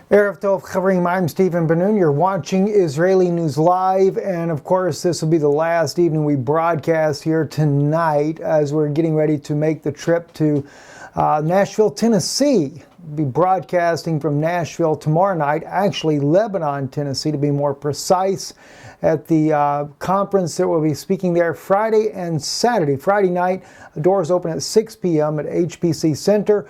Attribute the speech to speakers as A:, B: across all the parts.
A: Erev Tov Chaverim, I'm Stephen Ben-Nun. You're watching Israeli News Live, and of course this will be the last evening we broadcast here tonight as we're getting ready to make the trip to Nashville, Tennessee. We'll be broadcasting from Nashville tomorrow night, actually Lebanon, Tennessee to be more precise, at the conference that will be speaking there Friday and Saturday. Friday night, doors open at 6 p.m. at HPC Center.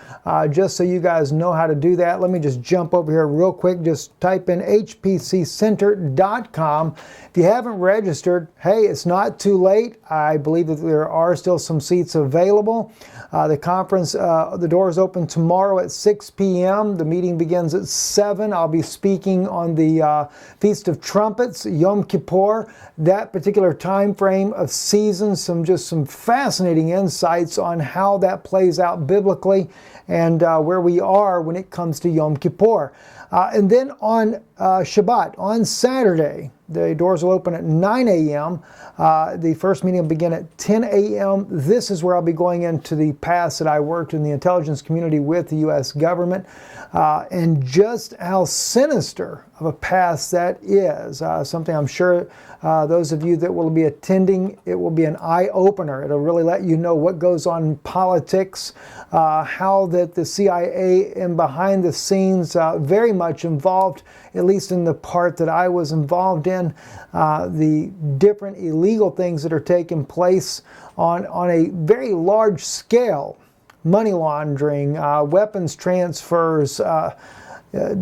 A: Just so you guys know how to do that, let me just jump over here real quick. Just type in hpccenter.com. If you haven't registered, hey, it's not too late. I believe that there are still some seats available. The conference, the doors open tomorrow at 6 p.m. The meeting begins at 7. I'll be speaking on the Feast of Trumpets, Yom Kippur, that particular time frame of season, some fascinating insights on how that plays out biblically and where we are when it comes to Yom Kippur. And then on Shabbat, on Saturday, the doors will open at 9 a.m. The first meeting will begin at 10 a.m. This is where I'll be going into the past that I worked in the intelligence community with the U.S. government, and just how sinister of a past that is. Something I'm sure those of you that will be attending, it will be an eye-opener. It'll really let you know what goes on in politics, how that the CIA and behind the scenes very much involved, at least in the part that I was involved in, the different illegal things that are taking place on a very large scale. Money laundering, weapons transfers,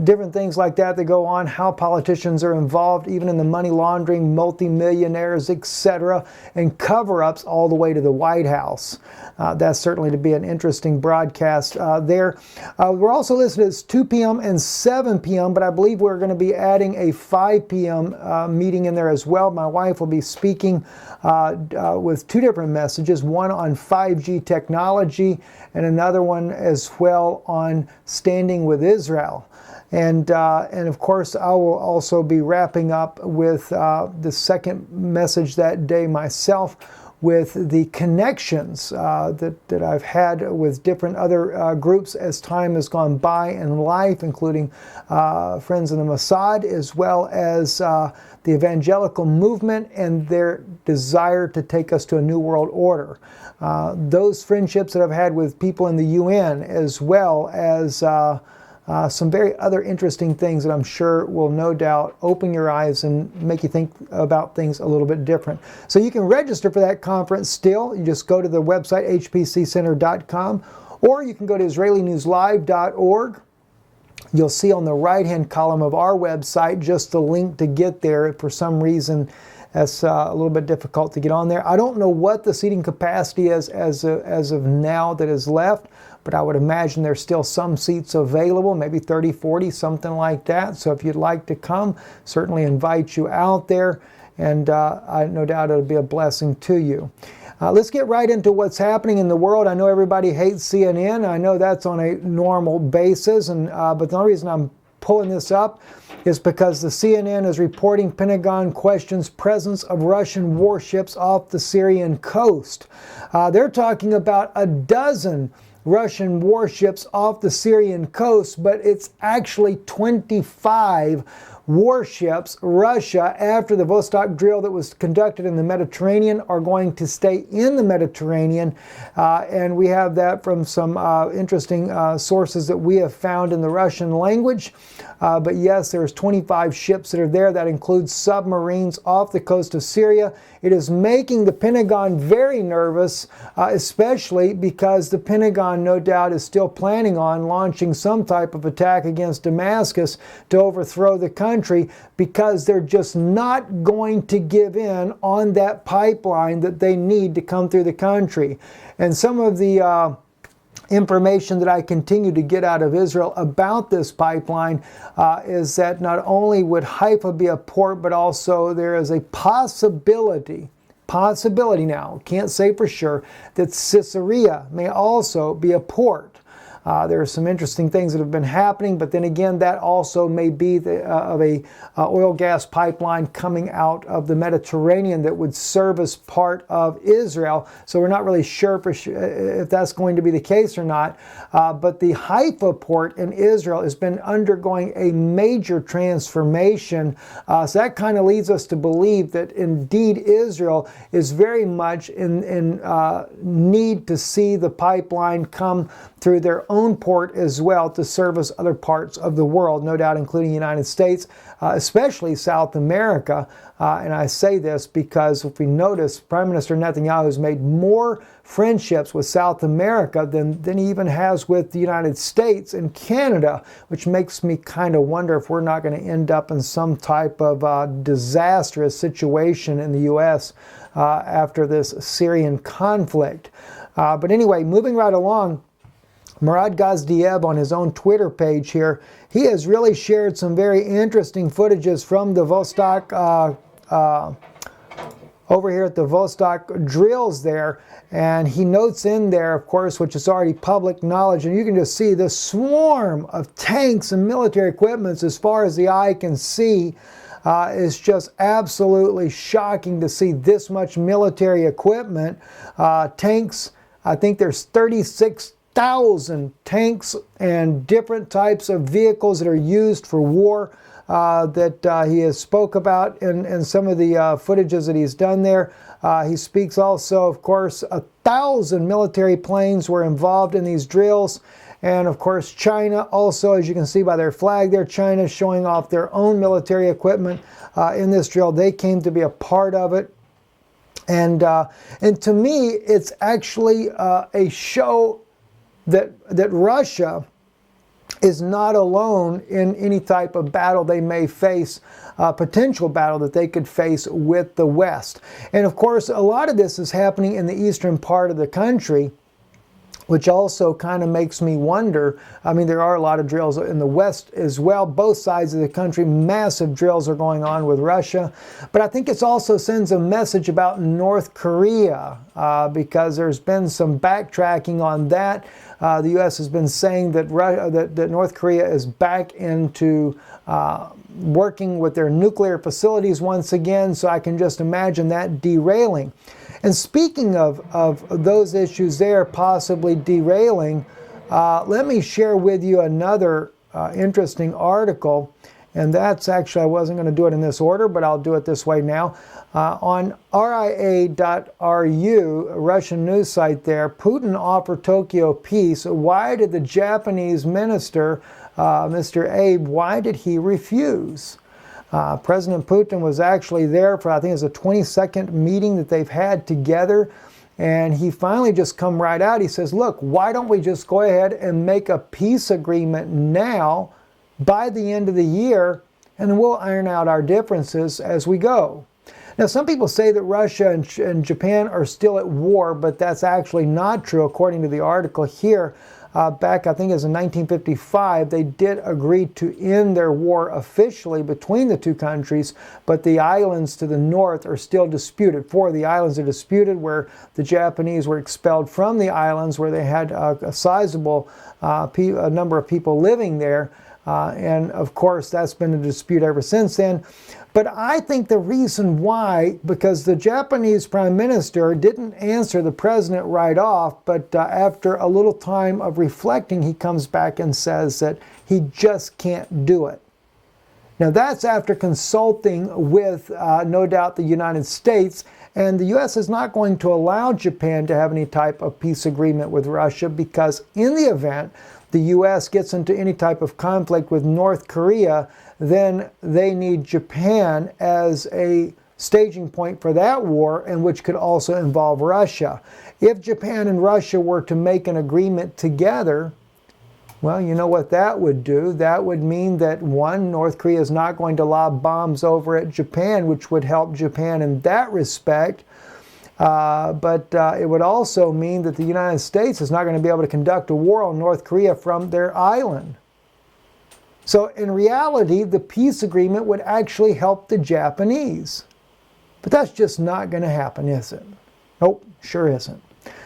A: different things like that go on, how politicians are involved even in the money laundering, multimillionaires, etc., and cover-ups all the way to the White House. That's certainly to be an interesting broadcast there. We're also listed as 2 p.m. and 7 p.m., but I believe we're going to be adding a 5 p.m. Meeting in there as well. My wife will be speaking with two different messages, one on 5G technology and another one as well on standing with Israel. And of course, I will also be wrapping up with the second message that day myself with the connections that I've had with different other groups as time has gone by in life, including friends in the Mossad, as well as the evangelical movement and their desire to take us to a new world order. Those friendships that I've had with people in the UN, as well as some very other interesting things that I'm sure will no doubt open your eyes and make you think about things a little bit different. So you can register for that conference still. You just go to the website hpccenter.com, or you can go to israelinewslive.org. You'll see on the right-hand column of our website just the link to get there. For some reason, that's a little bit difficult to get on there. I don't know what the seating capacity is as of now that is left, but I would imagine there's still some seats available, maybe 30, 40, something like that. So if you'd like to come, certainly invite you out there, and I no doubt it'll be a blessing to you. Let's get right into what's happening in the world. I know everybody hates CNN. I know that's on a normal basis, and but the only reason I'm pulling this up is because the CNN is reporting Pentagon questions presence of Russian warships off the Syrian coast. They're talking about a dozen Russian warships off the Syrian coast, but it's actually 25 warships. Russia, after the Vostok drill that was conducted in the Mediterranean, are going to stay in the Mediterranean, and we have that from some interesting sources that we have found in the Russian language. But yes, there's 25 ships that are there. That includes submarines off the coast of Syria. It is making the Pentagon very nervous, especially because the Pentagon, no doubt, is still planning on launching some type of attack against Damascus to overthrow the country, because they're just not going to give in on that pipeline that they need to come through the country. And some of the information that I continue to get out of Israel about this pipeline is that not only would Haifa be a port, but also there is a possibility now, can't say for sure, that Caesarea may also be a port. There are some interesting things that have been happening, but then again, that also may be of a oil gas pipeline coming out of the Mediterranean that would service part of Israel. So we're not really sure if that's going to be the case or not. But the Haifa port in Israel has been undergoing a major transformation. So that kind of leads us to believe that indeed Israel is very much in need to see the pipeline come through their own port as well to service other parts of the world, no doubt including the United States, especially South America. And I say this because if we notice, Prime Minister Netanyahu has made more friendships with South America than he even has with the United States and Canada, which makes me kind of wonder if we're not going to end up in some type of disastrous situation in the U.S. After this Syrian conflict. But anyway, moving right along, Murad Gazdieb on his own Twitter page here, he has really shared some very interesting footages from the Vostok, over here at the Vostok drills there. And he notes in there, of course, which is already public knowledge, and you can just see the swarm of tanks and military equipment as far as the eye can see. It's just absolutely shocking to see this much military equipment. Tanks, I think there's 36,000 tanks and different types of vehicles that are used for war that he has spoke about in some of the footages that he's done there. He speaks also, of course, 1,000 military planes were involved in these drills. And of course, China also, as you can see by their flag there, China showing off their own military equipment in this drill. They came to be a part of it. And to me, it's actually a show that Russia is not alone in any type of battle they may face, potential battle that they could face with the West. And of course, a lot of this is happening in the eastern part of the country, which also kind of makes me wonder. I mean, there are a lot of drills in the West as well. Both sides of the country, massive drills are going on with Russia. But I think it also sends a message about North Korea because there's been some backtracking on that. The U.S. has been saying that, that North Korea is back into working with their nuclear facilities once again, so I can just imagine that derailing. And speaking of those issues there possibly derailing, let me share with you another interesting article. And that's actually, I wasn't going to do it in this order, but I'll do it this way now. On ria.ru, Russian news site there, Putin offered Tokyo peace. Why did the Japanese minister, Mr. Abe, why did he refuse? President Putin was actually there for, I think it was a 22nd meeting that they've had together. And he finally just come right out. He says, look, why don't we just go ahead and make a peace agreement now by the end of the year, and then we'll iron out our differences as we go. Now, some people say that Russia and Japan are still at war, but that's actually not true. According to the article here, back, I think it was in 1955, they did agree to end their war officially between the two countries, but the islands to the north are still disputed. 4 of the islands are disputed, where the Japanese were expelled from the islands, where they had a sizable number of people living there. And of course, that's been a dispute ever since then. But I think the reason why, because the Japanese Prime Minister didn't answer the president right off, but after a little time of reflecting, he comes back and says that he just can't do it. Now, that's after consulting with, no doubt, the United States. And the U.S. is not going to allow Japan to have any type of peace agreement with Russia, because in the event the U.S. gets into any type of conflict with North Korea, then they need Japan as a staging point for that war, and which could also involve Russia. If Japan and Russia were to make an agreement together, well, you know what that would do? That would mean that, one, North Korea is not going to lob bombs over at Japan, which would help Japan in that respect. But it would also mean that the United States is not going to be able to conduct a war on North Korea from their island. So in reality, the peace agreement would actually help the Japanese. But that's just not going to happen, is it? Nope, sure isn't.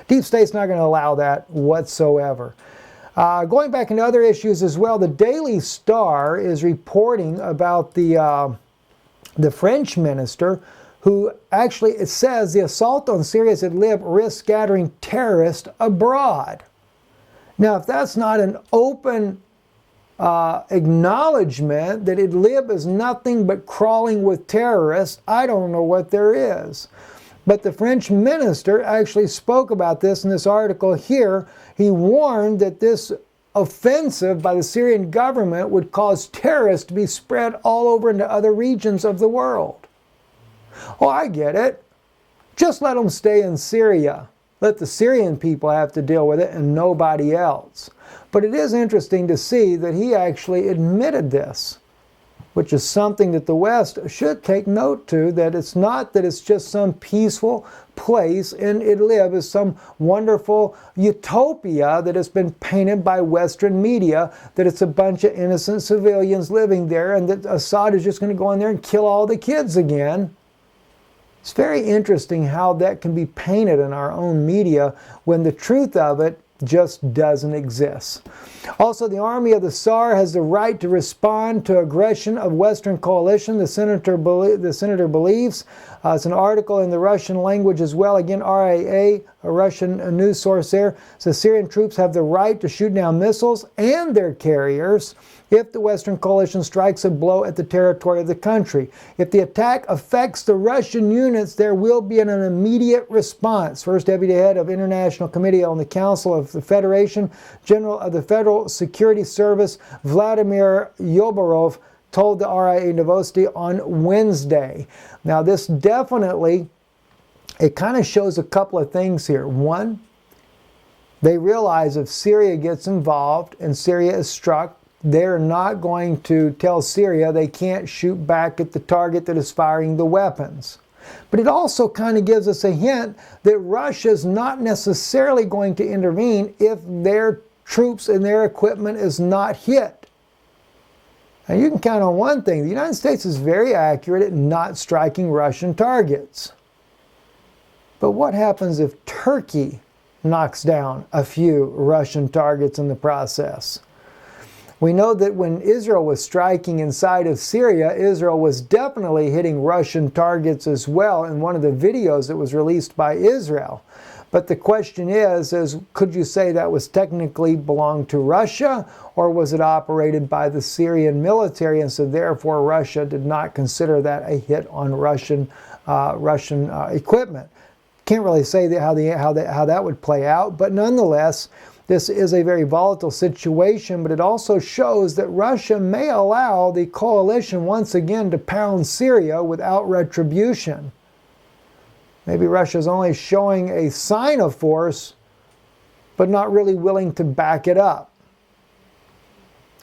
A: Deep State's not going to allow that whatsoever. Going back into other issues as well, the Daily Star is reporting about the French minister who actually, it says, the assault on Syria's Idlib risks scattering terrorists abroad. Now, if that's not an open acknowledgement that Idlib is nothing but crawling with terrorists, I don't know what there is. But the French minister actually spoke about this in this article here. He warned that this offensive by the Syrian government would cause terrorists to be spread all over into other regions of the world. Oh, I get it. Just let them stay in Syria. Let the Syrian people have to deal with it and nobody else. But it is interesting to see that he actually admitted this, which is something that the West should take note to, that it's not that it's just some peaceful place in Idlib, is some wonderful utopia that has been painted by Western media, that it's a bunch of innocent civilians living there and that Assad is just going to go in there and kill all the kids again. It's very interesting how that can be painted in our own media when the truth of it just doesn't exist. Also, the army of the Tsar has the right to respond to aggression of Western coalition, the senator believes. It's an article in the Russian language as well. Again, RIA, a Russian news source there, says Syrian troops have the right to shoot down missiles and their carriers if the Western coalition strikes a blow at the territory of the country. If the attack affects the Russian units, there will be an immediate response. First Deputy Head of International Committee on the Council of the Federation, General of the Federal Security Service, Vladimir Yoborov, told the RIA Novosti on Wednesday. Now this definitely, it kind of shows a couple of things here. One, they realize if Syria gets involved and Syria is struck, they're not going to tell Syria they can't shoot back at the target that is firing the weapons. But it also kind of gives us a hint that Russia's not necessarily going to intervene if their troops and their equipment is not hit. Now you can count on one thing. The United States is very accurate at not striking Russian targets. But what happens if Turkey knocks down a few Russian targets in the process? We know that when Israel was striking inside of Syria, Israel was definitely hitting Russian targets as well in one of the videos that was released by Israel. But the question is could you say that was technically belonged to Russia, or was it operated by the Syrian military, and so therefore Russia did not consider that a hit on Russian equipment? Can't really say how that would play out, but nonetheless, this is a very volatile situation, but it also shows that Russia may allow the coalition once again to pound Syria without retribution. Maybe Russia's only showing a sign of force, but not really willing to back it up.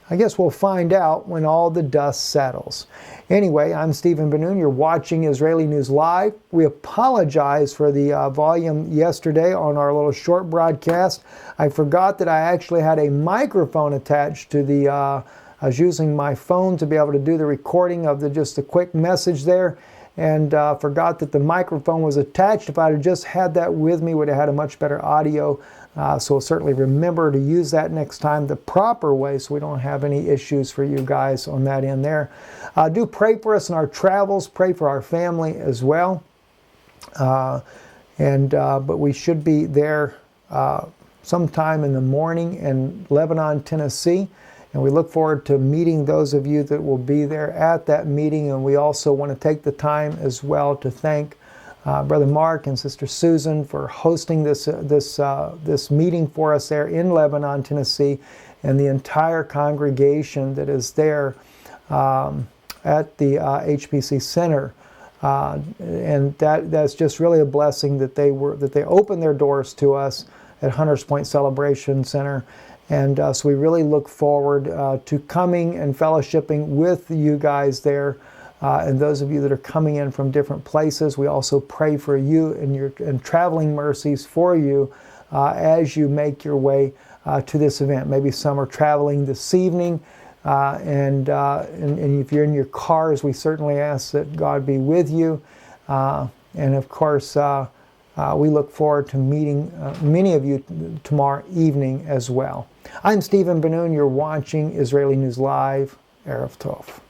A: I guess we'll find out when all the dust settles. Anyway, I'm Stephen Ben-Nun. You're watching Israeli News Live. We apologize for the volume yesterday on our little short broadcast. I forgot that I actually had a microphone attached to the, I was using my phone to be able to do the recording of just a quick message there, and forgot that the microphone was attached. If I had just had that with me, would have had a much better audio. So we'll certainly remember to use that next time the proper way so we don't have any issues for you guys on that end there. Do pray for us in our travels. Pray for our family as well. But we should be there sometime in the morning in Lebanon, Tennessee. And we look forward to meeting those of you that will be there at that meeting. And we also want to take the time as well to thank Brother Mark and Sister Susan for hosting this meeting for us there in Lebanon, Tennessee, and the entire congregation that is there at the HPC Center. And that's just really a blessing that they opened their doors to us at Hunters Point Celebration Center. And so we really look forward to coming and fellowshipping with you guys there. And those of you that are coming in from different places, we also pray for you and traveling mercies for you as you make your way to this event. Maybe some are traveling this evening, and if you're in your cars, we certainly ask that God be with you. And of course, We look forward to meeting many of you tomorrow evening as well. I'm Stephen Ben-Nun. You're watching Israeli News Live. Erev Tov.